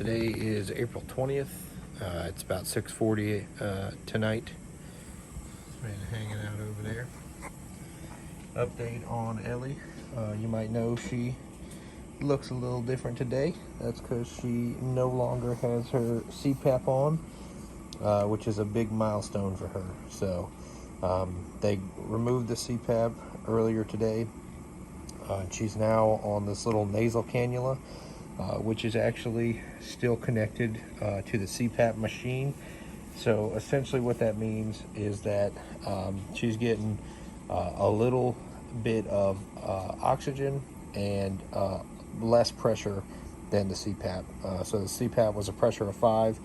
Today is April 20th. It's about 6:40 tonight. Man hanging out over there. Update on Ellie. You might know she looks a little different today. That's because she no longer has her C-pap on, which is a big milestone for her. So they removed the C-pap earlier today. She's now on this little nasal cannula, which is actually still connected to the C-pap machine. So essentially what that means is that she's getting a little bit of oxygen and less pressure than the C-pap. So the C-pap was a pressure of 5.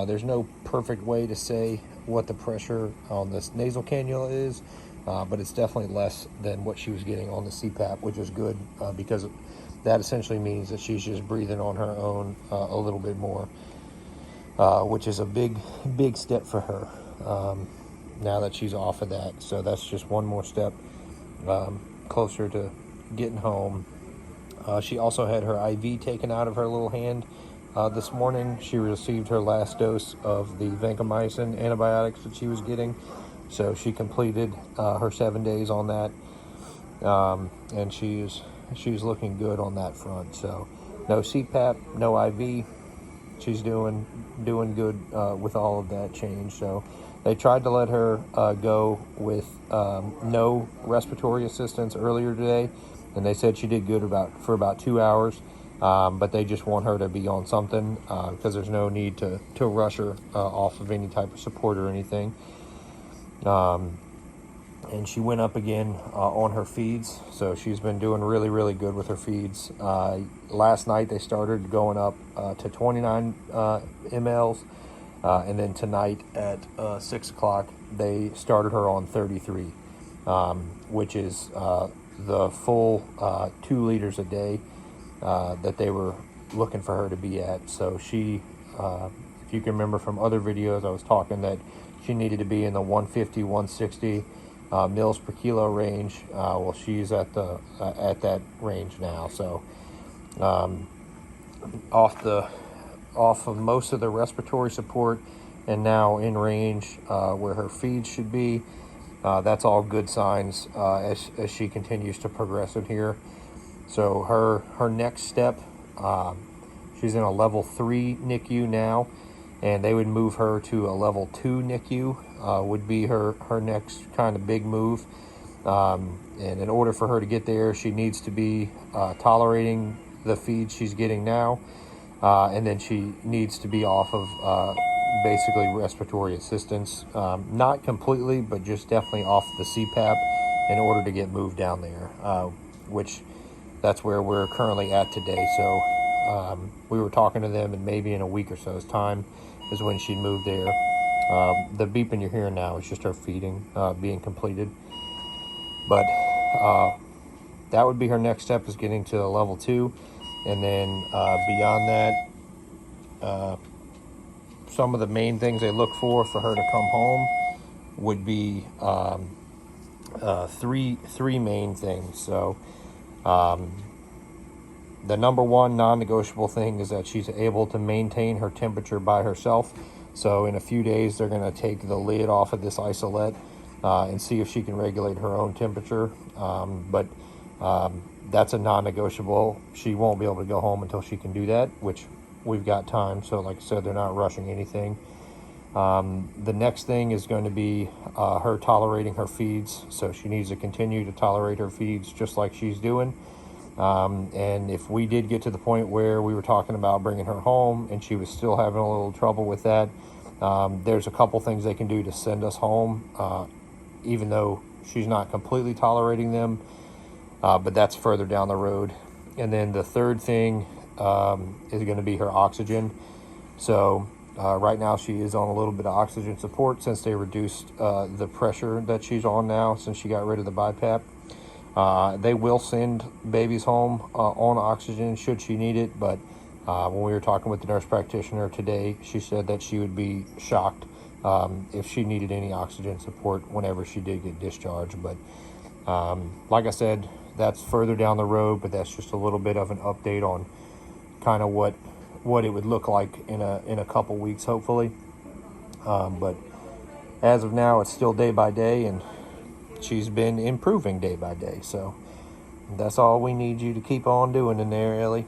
There's no perfect way to say what the pressure on this nasal cannula is, but it's definitely less than what she was getting on the C-pap, which is good because that essentially means that she's just breathing on her own a little bit more, which is a big step for her now that she's off of that. So that's just one more step closer to getting home. She also had her IV taken out of her little hand this morning. She received her last dose of the vancomycin antibiotics that she was getting. So she completed her 7 days on that, and she's looking good on that front. So no CPAP, no IV. She's doing good with all of that change. So they tried to let her go with no respiratory assistance earlier today, and they said she did good for about 2 hours. But they just want her to be on something because there's no need to rush her off of any type of support or anything. And she went up again on her feeds, so she's been doing really good with her feeds. Last night they started going up to 29 mLs, and then tonight at 6 o'clock they started her on 33, which is the full 2 liters a day that they were looking for her to be at. So she, if you can remember from other videos, I was talking that she needed to be in the 150, 160 mils per kilo range. Well, she's at that range now. So off of most of the respiratory support, and now in range where her feeds should be. That's all good signs as she continues to progress in here. So her next step, she's in a level 3 NICU now, and they would move her to a level 2 NICU, would be her next kind of big move. And in order for her to get there, she needs to be tolerating the feed she's getting now, and then she needs to be off of basically respiratory assistance, not completely, but just definitely off the CPAP in order to get moved down there, which that's where we're currently at today. So we were talking to them, and maybe in a week or so's time is when she'd move there. The beeping you're hearing now is just her feeding being completed. But that would be her next step, is getting to level 2. And then beyond that, some of the main things they look for her to come home would be three main things. So the number one non-negotiable thing is that she's able to maintain her temperature by herself. So in a few days, they're going to take the lid off of this isolette and see if she can regulate her own temperature. But that's a non-negotiable. She won't be able to go home until she can do that, which we've got time. So like I said, they're not rushing anything. The next thing is going to be her tolerating her feeds. So she needs to continue to tolerate her feeds just like she's doing. And if we did get to the point where we were talking about bringing her home and she was still having a little trouble with that, there's a couple things they can do to send us home, even though she's not completely tolerating them, but that's further down the road. And then the third thing is going to be her oxygen. So right now she is on a little bit of oxygen support since they reduced the pressure that she's on now since she got rid of the BiPAP. They will send babies home on oxygen should she need it, but when we were talking with the nurse practitioner today, she said that she would be shocked if she needed any oxygen support whenever she did get discharged. But like I said, that's further down the road, but that's just a little bit of an update on kind of what what it would look like in a couple weeks, hopefully. But as of now, it's still day by day, and she's been improving day by day. So that's all we need you to keep on doing in there, Ellie.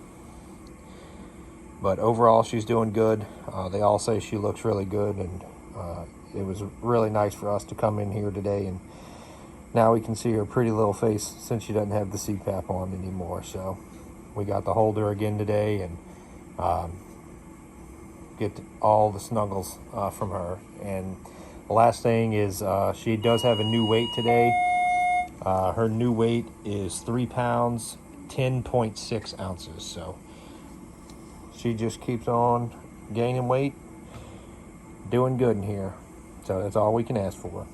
But overall, she's doing good. They all say she looks really good, and it was really nice for us to come in here today, and now we can see her pretty little face since she doesn't have the C-pap on anymore. So we got to hold her again today and get all the snuggles from her. And the last thing is she does have a new weight today. Her new weight is 3 pounds, 10.6 ounces. So she just keeps on gaining weight, doing good in here. So that's all we can ask for.